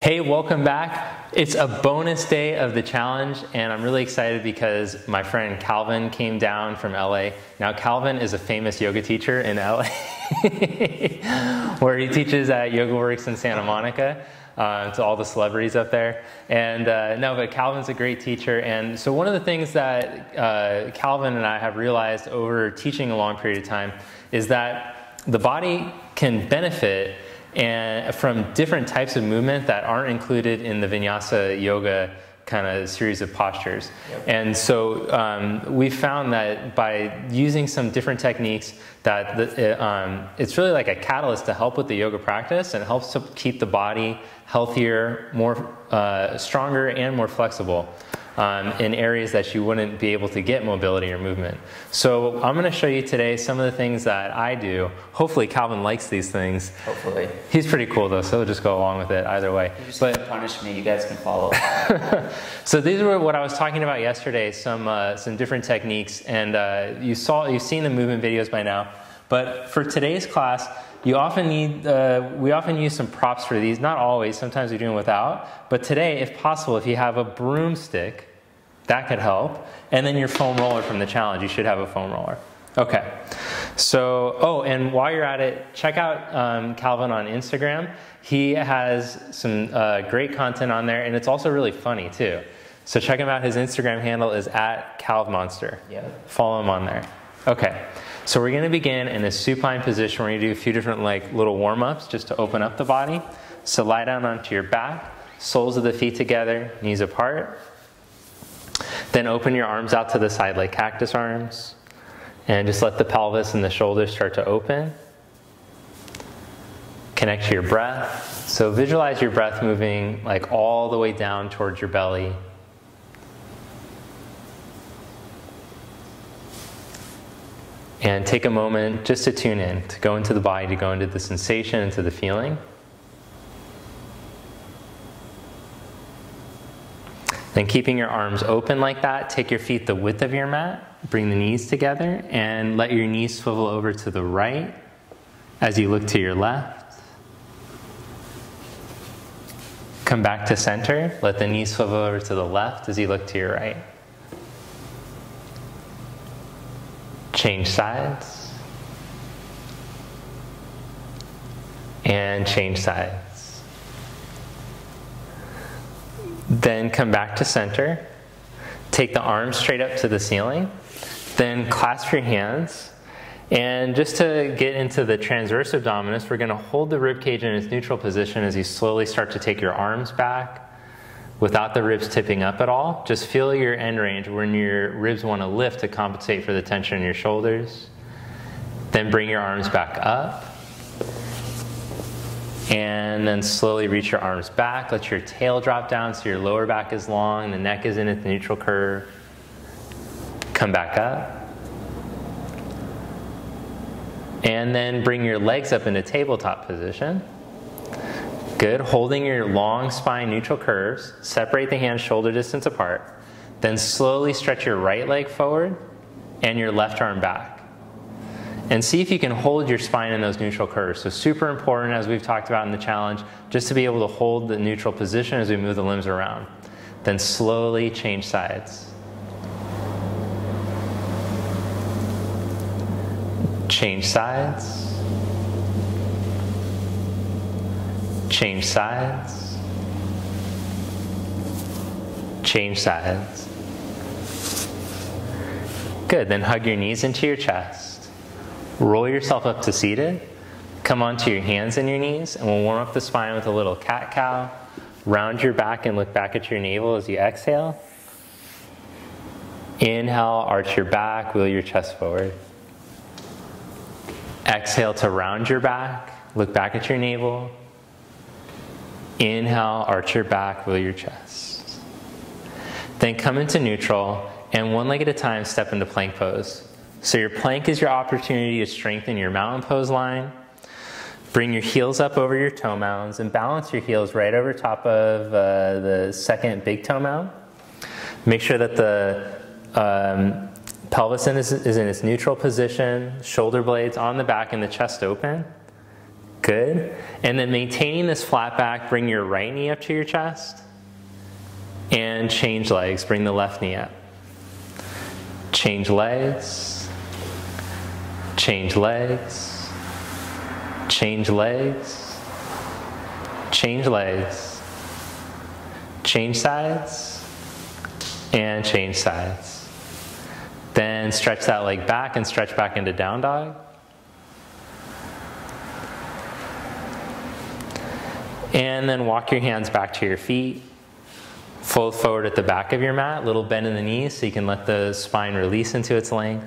Hey, welcome back. It's a bonus day of the challenge, and I'm really excited because my friend Calvin came down from LA. Now, Calvin is a famous yoga teacher in LA, where he teaches at YogaWorks in Santa Monica to all the celebrities up there. And no, but Calvin's a great teacher. And so one of the things that Calvin and I have realized over teaching a long period of time is that the body can benefit from different types of movement that aren't included in the vinyasa yoga kind of series of postures. Yep. And so we found that by using some different techniques that it's really like a catalyst to help with the yoga practice, and it helps to keep the body healthier, more stronger, and more flexible in areas that you wouldn't be able to get mobility or movement. So I'm going to show you today some of the things that I do. Hopefully Calvin likes these things. Hopefully. He's pretty cool though, so he'll just go along with it either way. You're just going to punish me, you guys can follow. So these were what I was talking about yesterday, some different techniques, and you've seen the movement videos by now. But for today's class, we often use some props for these. Not always, sometimes we do them without. But today, if possible, if you have a broomstick, that could help. And then your foam roller from the challenge. You should have a foam roller. Okay. So, oh, and while you're at it, check out Calvin on Instagram. He has some great content on there, and it's also really funny too. So check him out. His Instagram handle is @CalvMonster. Yeah. Follow him on there. Okay. So we're going to begin in a supine position. We're going to do a few different little warm-ups just to open up the body. So lie down onto your back, soles of the feet together, knees apart. Then open your arms out to the side like cactus arms. And just let the pelvis and the shoulders start to open. Connect to your breath. So visualize your breath moving like all the way down towards your belly. And take a moment just to tune in, to go into the body, to go into the sensation, into the feeling. Then keeping your arms open like that, take your feet the width of your mat, bring the knees together, and let your knees swivel over to the right as you look to your left. Come back to center, let the knees swivel over to the left as you look to your right. Change sides, and change sides. Then come back to center. Take the arms straight up to the ceiling. Then clasp your hands. And just to get into the transverse abdominis, we're going to hold the rib cage in its neutral position as you slowly start to take your arms back without the ribs tipping up at all. Just feel your end range when your ribs want to lift to compensate for the tension in your shoulders. Then bring your arms back up. And then slowly reach your arms back. Let your tail drop down so your lower back is long, the neck is in its neutral curve. Come back up. And then bring your legs up into tabletop position. Good. Holding your long spine neutral curves, separate the hands shoulder distance apart. Then slowly stretch your right leg forward and your left arm back. And see if you can hold your spine in those neutral curves. So super important, as we've talked about in the challenge, just to be able to hold the neutral position as we move the limbs around. Then slowly change sides. Change sides. Change sides. Change sides. Good, then hug your knees into your chest. Roll yourself up to seated. Come onto your hands and your knees, and we'll warm up the spine with a little cat-cow. Round your back and look back at your navel as you exhale. Inhale, arch your back, wheel your chest forward. Exhale to round your back, look back at your navel. Inhale, arch your back, wheel your chest. Then come into neutral, and one leg at a time, step into plank pose. So your plank is your opportunity to strengthen your mountain pose line. Bring your heels up over your toe mounds and balance your heels right over top of the second big toe mound. Make sure that the pelvis is in its neutral position, shoulder blades on the back and the chest open. Good. And then maintaining this flat back, bring your right knee up to your chest. And change legs, bring the left knee up. Change legs. Change legs. Change legs. Change legs. Change sides. And change sides. Then stretch that leg back and stretch back into down dog. And then walk your hands back to your feet. Fold forward at the back of your mat, little bend in the knees so you can let the spine release into its length.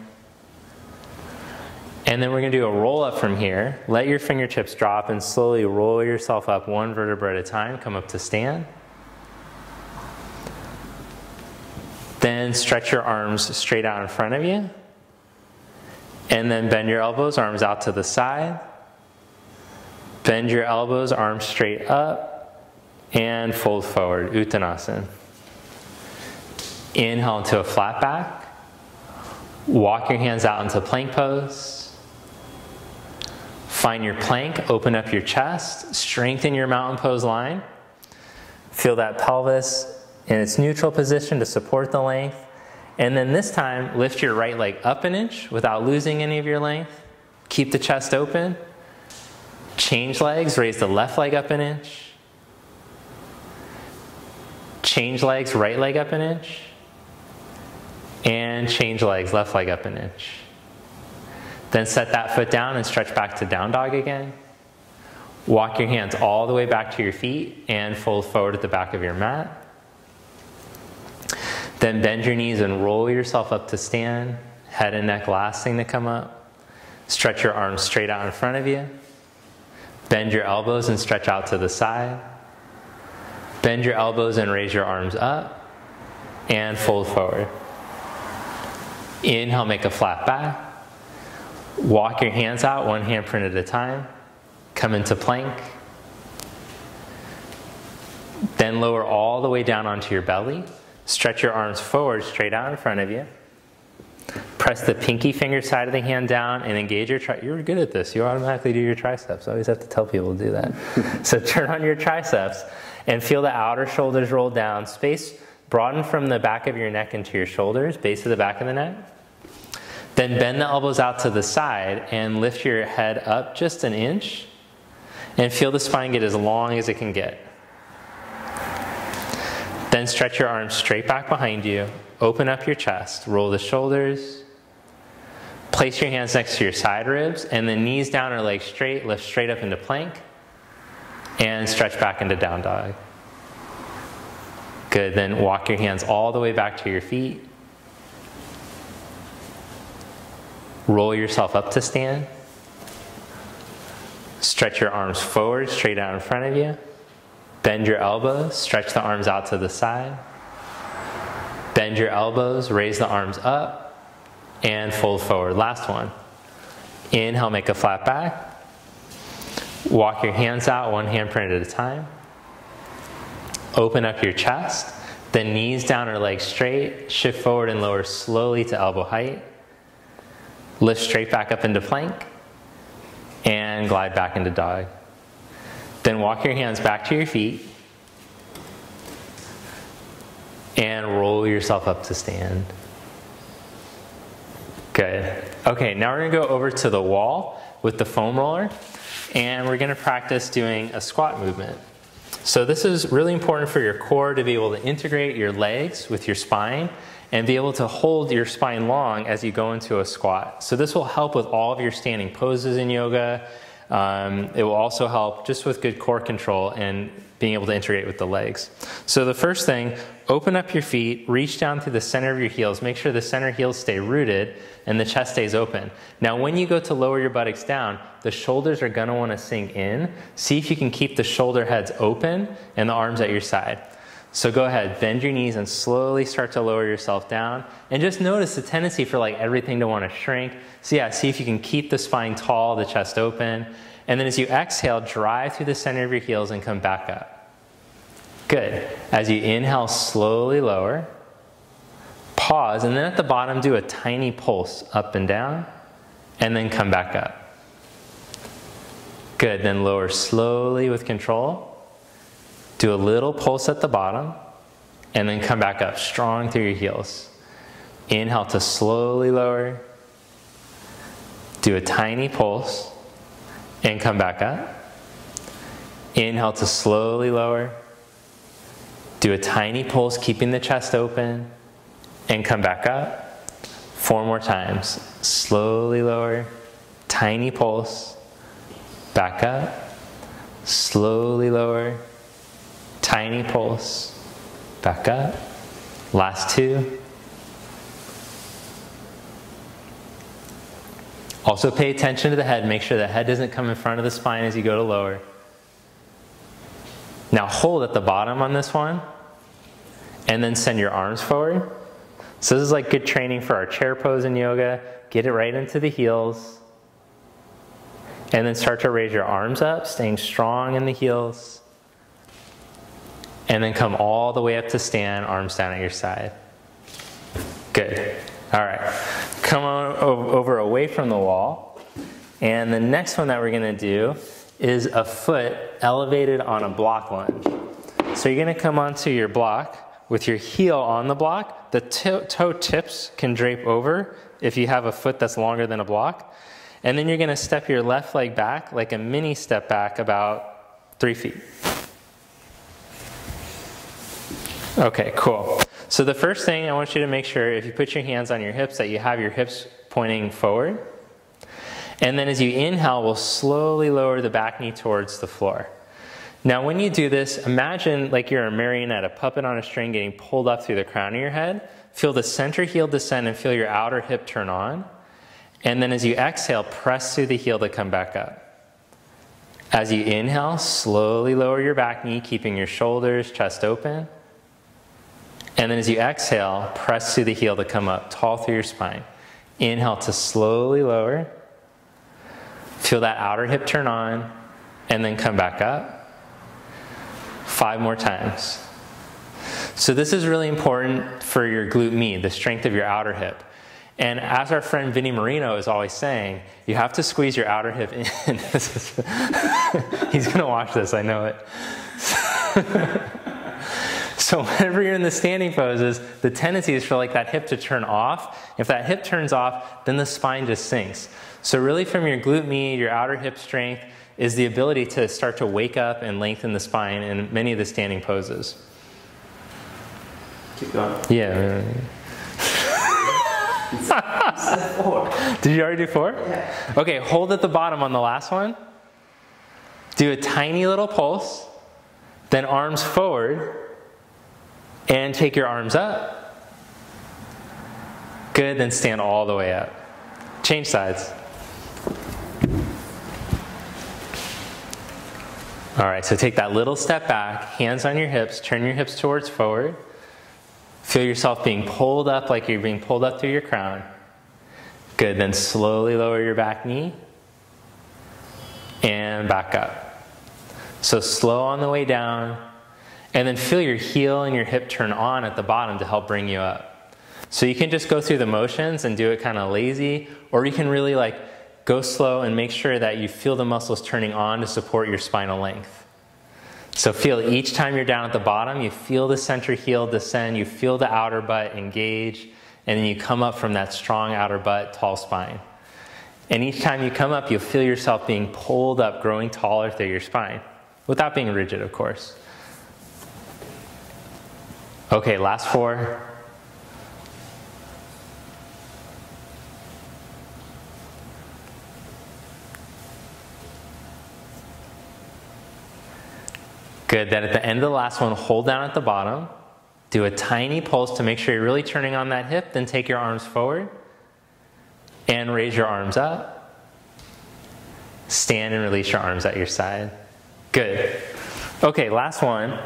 And then we're going to do a roll up from here. Let your fingertips drop and slowly roll yourself up one vertebra at a time. Come up to stand. Then stretch your arms straight out in front of you. And then bend your elbows, arms out to the side. Bend your elbows, arms straight up, and fold forward, Uttanasana. Inhale into a flat back. Walk your hands out into plank pose. Find your plank, open up your chest, strengthen your mountain pose line. Feel that pelvis in its neutral position to support the length. And then this time, lift your right leg up an inch without losing any of your length. Keep the chest open. Change legs, raise the left leg up an inch. Change legs, right leg up an inch. And change legs, left leg up an inch. Then set that foot down and stretch back to down dog again. Walk your hands all the way back to your feet and fold forward at the back of your mat. Then bend your knees and roll yourself up to stand. Head and neck last thing to come up. Stretch your arms straight out in front of you. Bend your elbows and stretch out to the side. Bend your elbows and raise your arms up. And fold forward. Inhale, make a flat back. Walk your hands out, one handprint at a time. Come into plank. Then lower all the way down onto your belly. Stretch your arms forward, straight out in front of you. Press the pinky finger side of the hand down and engage your triceps. You're good at this. You automatically do your triceps. I always have to tell people to do that. So turn on your triceps and feel the outer shoulders roll down. Space broaden from the back of your neck into your shoulders, base of the back of the neck. Then bend the elbows out to the side and lift your head up just an inch. And feel the spine get as long as it can get. Then stretch your arms straight back behind you. Open up your chest, roll the shoulders. Place your hands next to your side ribs and then knees down or legs straight, lift straight up into plank. And stretch back into down dog. Good, then walk your hands all the way back to your feet. Roll yourself up to stand. Stretch your arms forward, straight out in front of you. Bend your elbows, stretch the arms out to the side. Bend your elbows, raise the arms up, and fold forward. Last one. Inhale, make a flat back. Walk your hands out, one handprint at a time. Open up your chest, then knees down or legs straight. Shift forward and lower slowly to elbow height. Lift straight back up into plank. And glide back into dog. Then walk your hands back to your feet. And roll yourself up to stand. Good. Okay, now we're going to go over to the wall with the foam roller. And we're going to practice doing a squat movement. So this is really important for your core to be able to integrate your legs with your spine and be able to hold your spine long as you go into a squat. So this will help with all of your standing poses in yoga. It will also help just with good core control and being able to integrate with the legs. So the first thing, open up your feet, reach down through the center of your heels. Make sure the center heels stay rooted and the chest stays open. Now when you go to lower your buttocks down, the shoulders are going to want to sink in. See if you can keep the shoulder heads open and the arms at your side. So go ahead, bend your knees and slowly start to lower yourself down. And just notice the tendency for like everything to want to shrink. So yeah, see if you can keep the spine tall, the chest open. And then as you exhale, drive through the center of your heels and come back up. Good. As you inhale, slowly lower. Pause, and then at the bottom, do a tiny pulse up and down, and then come back up. Good, then lower slowly with control. Do a little pulse at the bottom, and then come back up strong through your heels. Inhale to slowly lower. Do a tiny pulse, and come back up. Inhale to slowly lower. Do a tiny pulse, keeping the chest open, and come back up. 4 more times. Slowly lower, tiny pulse, back up, slowly lower, tiny pulse, back up. Last 2. Also pay attention to the head. Make sure the head doesn't come in front of the spine as you go to lower. Now hold at the bottom on this one, and then send your arms forward. So this is like good training for our chair pose in yoga. Get it right into the heels. And then start to raise your arms up, staying strong in the heels. And then come all the way up to stand, arms down at your side. Good. All right. Come on over away from the wall. And the next one that we're going to do is a foot elevated on a block lunge. So you're going to come onto your block with your heel on the block. The toe tips can drape over if you have a foot that's longer than a block. And then you're going to step your left leg back like a mini step back about 3 feet. Okay, cool. So the first thing I want you to make sure, if you put your hands on your hips, that you have your hips pointing forward. And then as you inhale, we'll slowly lower the back knee towards the floor. Now when you do this, imagine like you're a marionette, a puppet on a string getting pulled up through the crown of your head. Feel the center heel descend and feel your outer hip turn on. And then as you exhale, press through the heel to come back up. As you inhale, slowly lower your back knee, keeping your shoulders, chest open. And then as you exhale, press through the heel to come up, tall through your spine. Inhale to slowly lower. Feel that outer hip turn on, and then come back up. 5 more times. So this is really important for your glute med, the strength of your outer hip. And as our friend Vinny Marino is always saying, you have to squeeze your outer hip in. He's going to watch this, I know it. So whenever you're in the standing poses, the tendency is for like that hip to turn off. If that hip turns off, then the spine just sinks. So really from your glute med, your outer hip strength is the ability to start to wake up and lengthen the spine in many of the standing poses. Keep going. Yeah. Step 4. Did you already do 4? Yeah. Okay, hold at the bottom on the last one. Do a tiny little pulse, then arms forward, and take your arms up. Good, then stand all the way up. Change sides. All right, so take that little step back, hands on your hips, turn your hips towards forward. Feel yourself being pulled up like you're being pulled up through your crown. Good, then slowly lower your back knee and back up. So slow on the way down, and then feel your heel and your hip turn on at the bottom to help bring you up. So you can just go through the motions and do it kind of lazy, or you can really like go slow and make sure that you feel the muscles turning on to support your spinal length. So feel each time you're down at the bottom, you feel the center heel descend, you feel the outer butt engage, and then you come up from that strong outer butt, tall spine. And each time you come up, you'll feel yourself being pulled up, growing taller through your spine, without being rigid, of course. Okay, last 4. Good, then at the end of the last one, hold down at the bottom. Do a tiny pulse to make sure you're really turning on that hip, then take your arms forward and raise your arms up. Stand and release your arms at your side. Good. Okay, last one.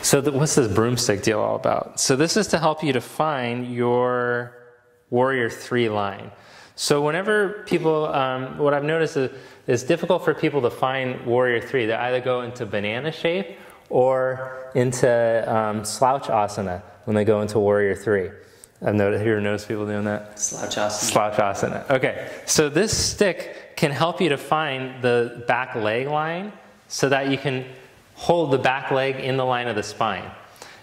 So what's this broomstick deal all about? So this is to help you define your Warrior 3 line. So whenever people, what I've noticed is it's difficult for people to find Warrior 3. They either go into banana shape or into slouch asana when they go into Warrior 3. Have you ever noticed people doing that? Slouch asana. Slouch asana. Okay, so this stick can help you to find the back leg line so that you can hold the back leg in the line of the spine.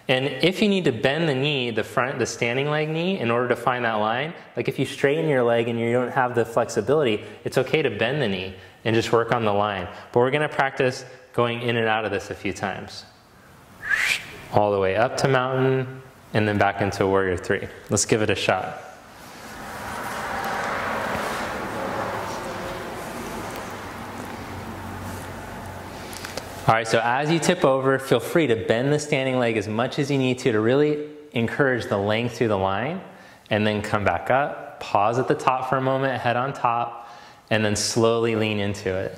And if you need to bend the knee, the standing leg knee, in order to find that line, like if you straighten your leg and you don't have the flexibility, it's okay to bend the knee and just work on the line. But we're going to practice going in and out of this a few times. All the way up to mountain and then back into warrior three. Let's give it a shot. All right, so as you tip over, feel free to bend the standing leg as much as you need to really encourage the length through the line, and then come back up, pause at the top for a moment, head on top, and then slowly lean into it.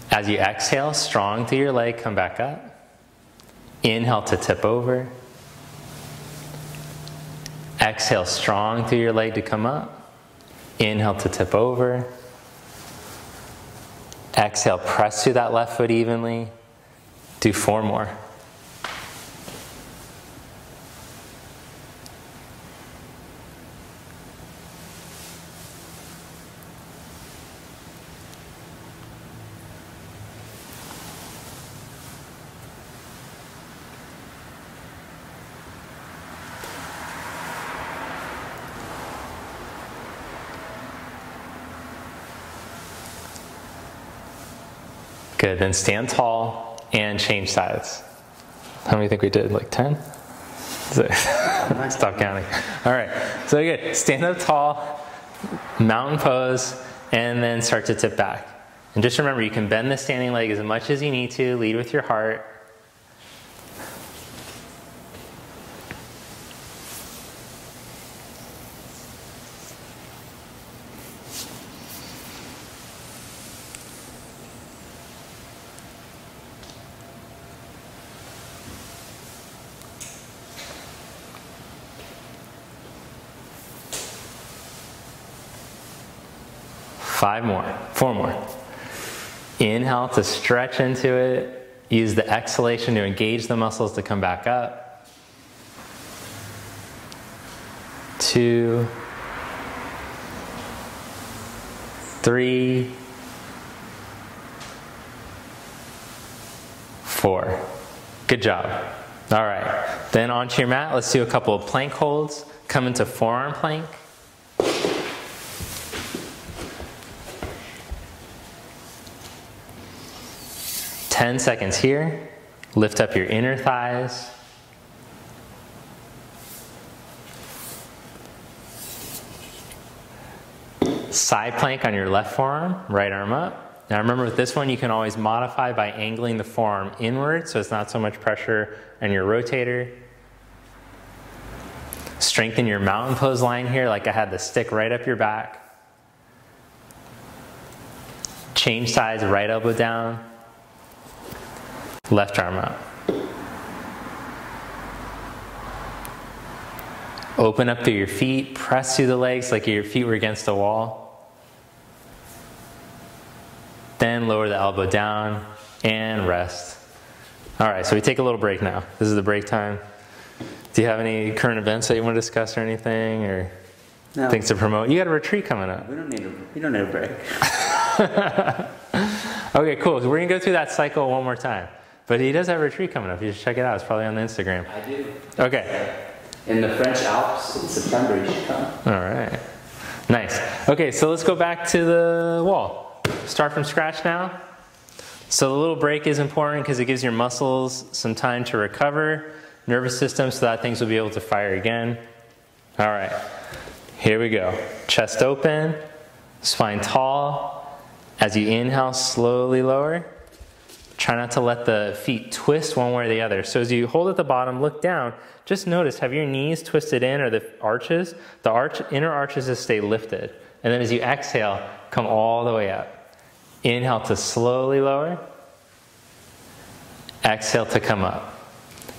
As you exhale, strong through your leg, come back up. Inhale to tip over. Exhale, strong through your leg to come up. Inhale to tip over. Exhale, press through that left foot evenly. Do 4 more. Good, then stand tall and change sides. How many do you think we did, like 10? Stop counting. All right, so good, stand up tall, mountain pose, and then start to tip back. And just remember, you can bend the standing leg as much as you need to, lead with your heart. Five more, 4 more. Inhale to stretch into it. Use the exhalation to engage the muscles to come back up. 2, 3, 4. Good job. All right, then onto your mat. Let's do a couple of plank holds. Come into forearm plank. 10 seconds here. Lift up your inner thighs. Side plank on your left forearm, right arm up. Now remember, with this one you can always modify by angling the forearm inward so it's not so much pressure on your rotator. Strengthen your mountain pose line here, like I had the stick right up your back. Change sides, right elbow down. Left arm up. Open up through your feet, press through the legs like your feet were against the wall. Then lower the elbow down and rest. All right, so we take a little break now. This is the break time. Do you have any current events that you want to discuss or anything, or things to promote? You got a retreat coming up. We don't need a break. Okay, cool. So we're gonna go through that cycle one more time. But he does have a retreat coming up. You should check it out. It's probably on the Instagram. I do. Okay. In the French Alps in September, you should come. All right. Nice. Okay, so let's go back to the wall. Start from scratch now. So the little break is important because it gives your muscles some time to recover, nervous system, so that things will be able to fire again. All right. Here we go. Chest open, spine tall. As you inhale, slowly lower. Try not to let the feet twist one way or the other. So as you hold at the bottom, look down. Just notice, have your knees twisted in, or the arches? The inner arches just stay lifted. And then as you exhale, come all the way up. Inhale to slowly lower. Exhale to come up.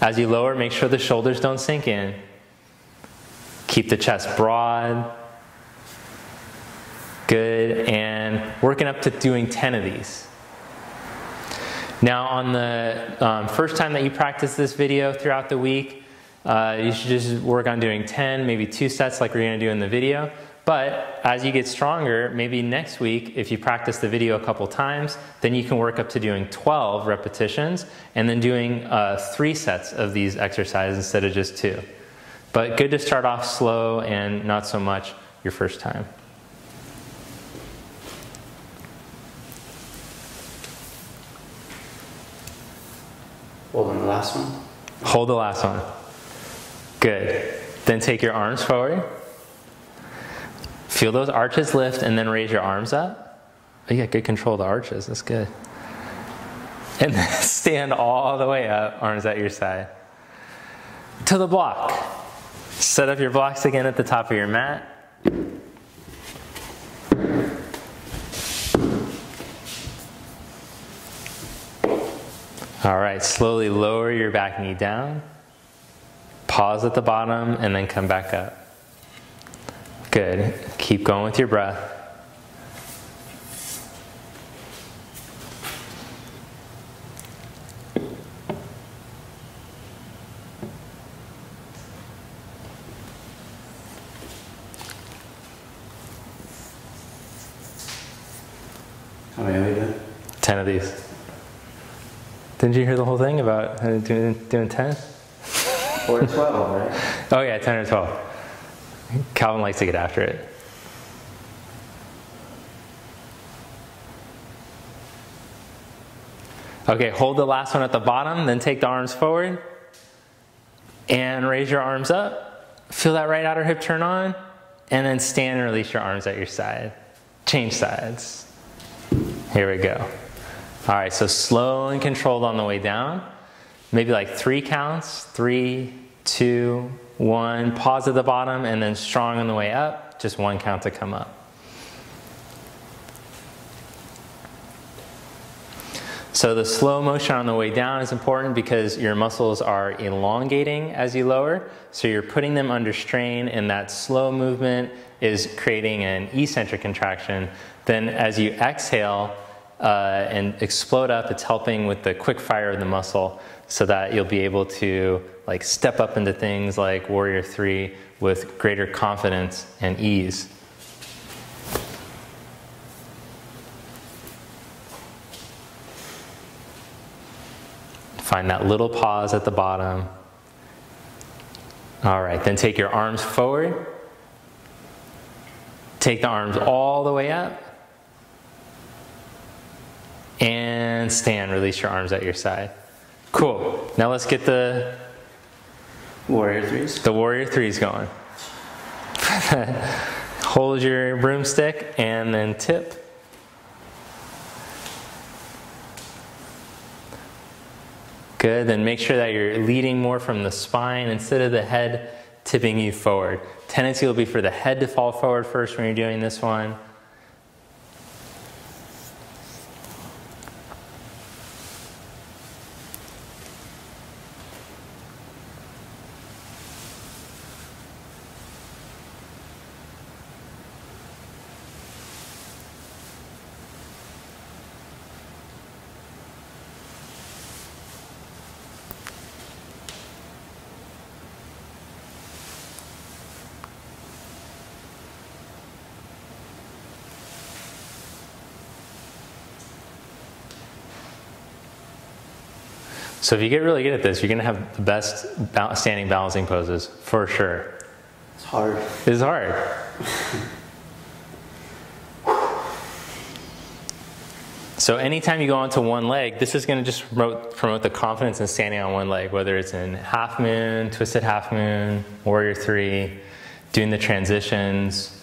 As you lower, make sure the shoulders don't sink in. Keep the chest broad. Good, and working up to doing 10 of these. Now on the first time that you practice this video throughout the week, you should just work on doing 10, maybe 2 sets like we're going to do in the video. But as you get stronger, maybe next week, if you practice the video a couple times, then you can work up to doing 12 repetitions and then doing 3 sets of these exercises instead of just 2. But good to start off slow and not so much your first time. Hold on the last one. Hold the last one. Good. Then take your arms forward. Feel those arches lift and then raise your arms up. Oh, you got good control of the arches. That's good. And then stand all the way up, arms at your side. To the block. Set up your blocks again at the top of your mat. All right, slowly lower your back knee down. Pause at the bottom and then come back up. Good. Keep going with your breath. How many are we doing? 10 of these. Didn't you hear the whole thing about doing 10? Or 12, right? Oh yeah, 10 or 12. Calvin likes to get after it. Okay, hold the last one at the bottom, then take the arms forward and raise your arms up. Feel that right outer hip turn on, and then stand and release your arms at your side. Change sides. Here we go. All right, so slow and controlled on the way down. Maybe like 3 counts. 3, 2, 1. Pause at the bottom, and then strong on the way up. Just 1 count to come up. So the slow motion on the way down is important because your muscles are elongating as you lower. So you're putting them under strain, and that slow movement is creating an eccentric contraction. Then as you exhale and explode up, it's helping with the quick fire of the muscle so that you'll be able to like step up into things like Warrior 3 with greater confidence and ease. Find that little pause at the bottom. All right, then take your arms forward. Take the arms all the way up. And stand, release your arms at your side. Cool. Now let's get the Warrior 3s. The Warrior 3s going. Hold your broomstick and then tip. Good, then make sure that you're leading more from the spine instead of the head tipping you forward. Tendency will be for the head to fall forward first when you're doing this one. So if you get really good at this, you're going to have the best standing balancing poses, for sure. It's hard. It's hard. So anytime you go onto one leg, this is going to just promote the confidence in standing on one leg, whether it's in half moon, twisted half moon, Warrior 3, doing the transitions.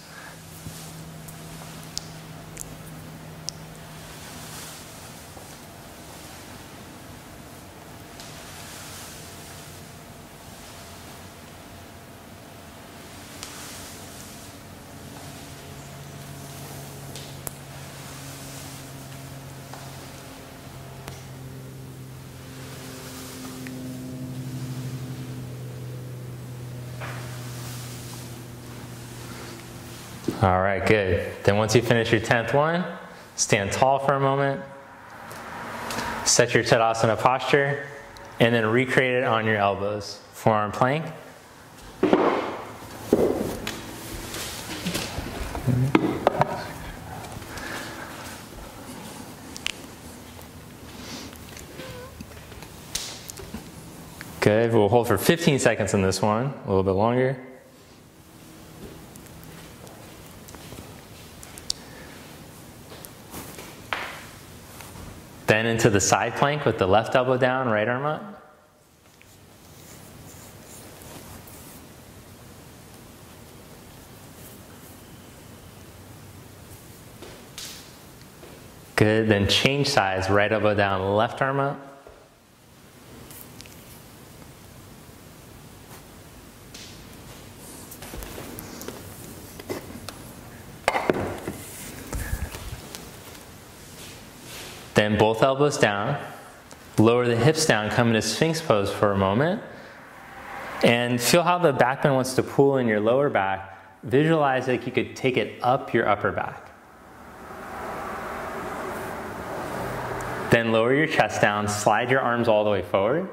All right, good. Then once you finish your 10th one, stand tall for a moment, set your Tadasana posture, and then recreate it on your elbows. Forearm plank. Good. We'll hold for 15 seconds in this one, a little bit longer. Then into the side plank with the left elbow down, right arm up. Good. Then change sides, right elbow down, left arm up. Then both elbows down, lower the hips down, come into Sphinx pose for a moment, and feel how the back bend wants to pull in your lower back. Visualize like you could take it up your upper back. Then lower your chest down, slide your arms all the way forward.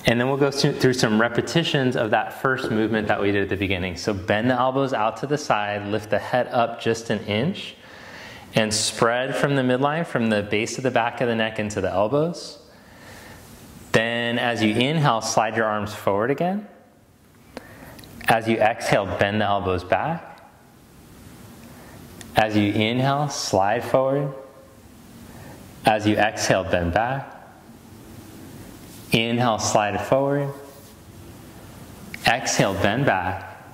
And then we'll go through some repetitions of that first movement that we did at the beginning. So bend the elbows out to the side, lift the head up just an inch, and spread from the midline, from the base of the back of the neck into the elbows. Then as you inhale, slide your arms forward again. As you exhale, bend the elbows back. As you inhale, slide forward. As you exhale, bend back. Inhale, slide forward. Exhale, bend back.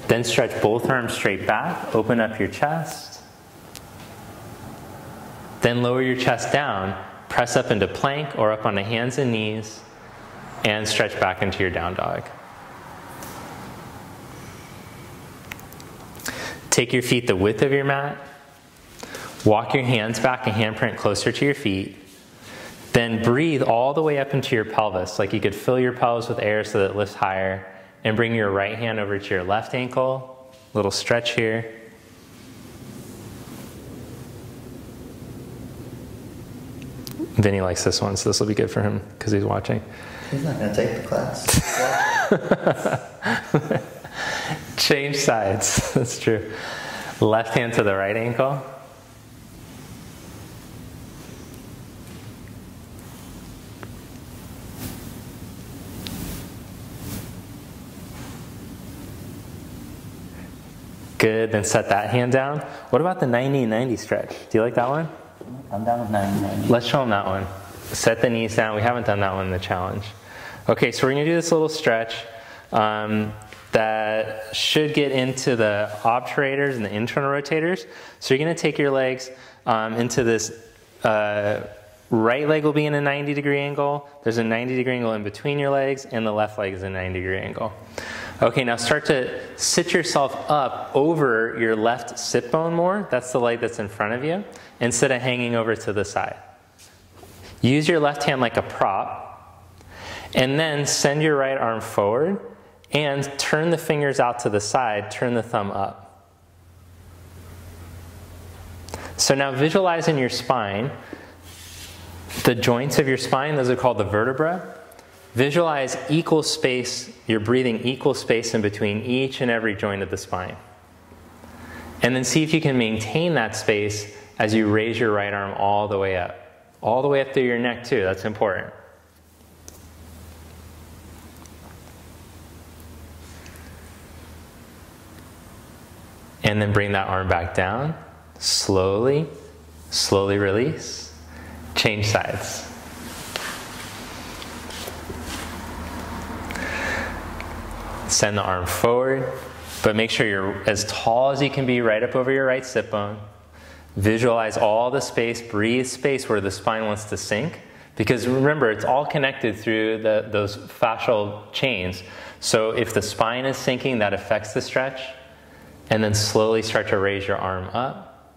Then stretch both arms straight back. Open up your chest. Then lower your chest down, press up into plank or up on the hands and knees, and stretch back into your down dog. Take your feet the width of your mat. Walk your hands back a handprint closer to your feet. Then breathe all the way up into your pelvis, like you could fill your pelvis with air so that it lifts higher, and bring your right hand over to your left ankle. Little stretch here. Vinny likes this one, so this will be good for him because he's watching. He's not going to take the class. Change sides. That's true. Left hand to the right ankle. Good, then set that hand down. What about the 90-90 stretch? Do you like that one? I'm down with 90-90. Let's show them that one. Set the knees down. We haven't done that one in the challenge. Okay, so we're going to do this little stretch that should get into the obturators and the internal rotators. So you're going to take your legs into this, right leg will be in a 90-degree angle. There's a 90-degree angle in between your legs, and the left leg is a 90-degree angle. Okay, now start to sit yourself up over your left sit bone more. That's the leg that's in front of you, instead of hanging over to the side. Use your left hand like a prop, and then send your right arm forward and turn the fingers out to the side, turn the thumb up. So now visualize in your spine, the joints of your spine, those are called the vertebrae. Visualize equal space, you're breathing equal space in between each and every joint of the spine. And then see if you can maintain that space as you raise your right arm all the way up. All the way up through your neck too, that's important. And then bring that arm back down. Slowly, slowly release. Change sides. Send the arm forward, but make sure you're as tall as you can be right up over your right sit bone. Visualize all the space, breathe space where the spine wants to sink. Because remember, it's all connected through those fascial chains. So if the spine is sinking, that affects the stretch. And then slowly start to raise your arm up.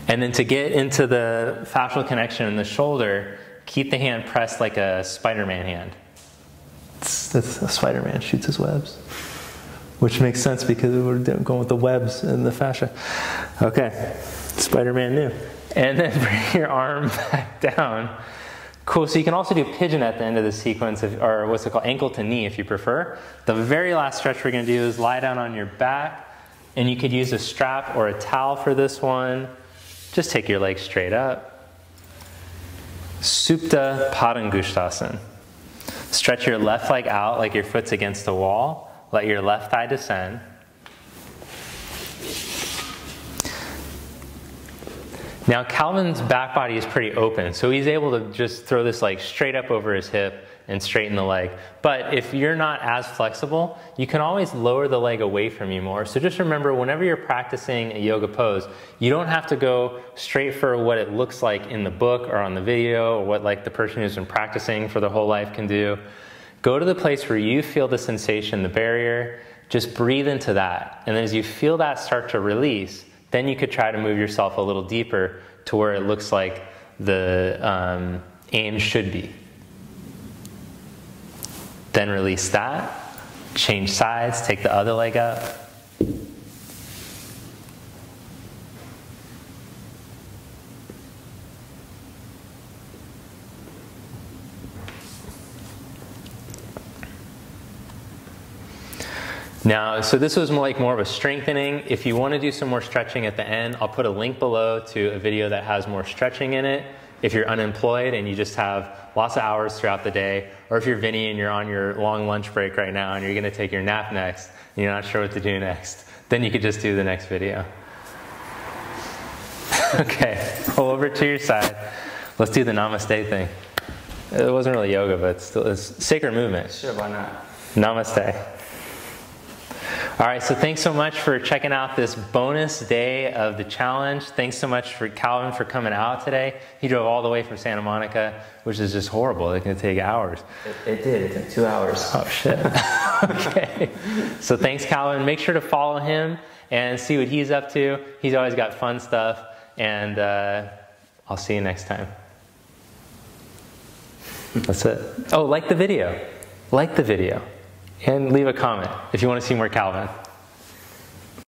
And then to get into the fascial connection in the shoulder, keep the hand pressed like a Spider-Man hand. That's a Spider-Man shoots his webs. Which makes sense because we're going with the webs and the fascia. Okay, Spider-Man knew. And then bring your arm back down. Cool, so you can also do pigeon at the end of the sequence, or what's it called, ankle to knee if you prefer. The very last stretch we're going to do is lie down on your back, and you could use a strap or a towel for this one. Just take your legs straight up. Supta Padangusthasana. Stretch your left leg out like your foot's against the wall. Let your left thigh descend. Now Calvin's back body is pretty open, so he's able to just throw this leg straight up over his hip and straighten the leg. But if you're not as flexible, you can always lower the leg away from you more. So just remember, whenever you're practicing a yoga pose, you don't have to go straight for what it looks like in the book or on the video, or what like the person who's been practicing for their whole life can do. Go to the place where you feel the sensation, the barrier, just breathe into that. And then as you feel that start to release, then you could try to move yourself a little deeper to where it looks like the aim should be. Then release that, change sides, take the other leg up. Now, so this was more of a strengthening. If you want to do some more stretching at the end, I'll put a link below to a video that has more stretching in it. If you're unemployed and you just have lots of hours throughout the day, or if you're Vinny and you're on your long lunch break right now and you're going to take your nap next and you're not sure what to do next, then you could just do the next video. Okay, pull over to your side. Let's do the namaste thing. It wasn't really yoga, but it's sacred movement. Sure, why not? Namaste. All right, so thanks so much for checking out this bonus day of the challenge. Thanks so much for Calvin for coming out today. He drove all the way from Santa Monica, which is just horrible. It can take hours. It did. It took 2 hours. Oh, shit. Okay. So thanks, Calvin. Make sure to follow him and see what he's up to. He's always got fun stuff. And I'll see you next time. That's it. Oh, like the video. Like the video. And leave a comment if you want to see more Calvin.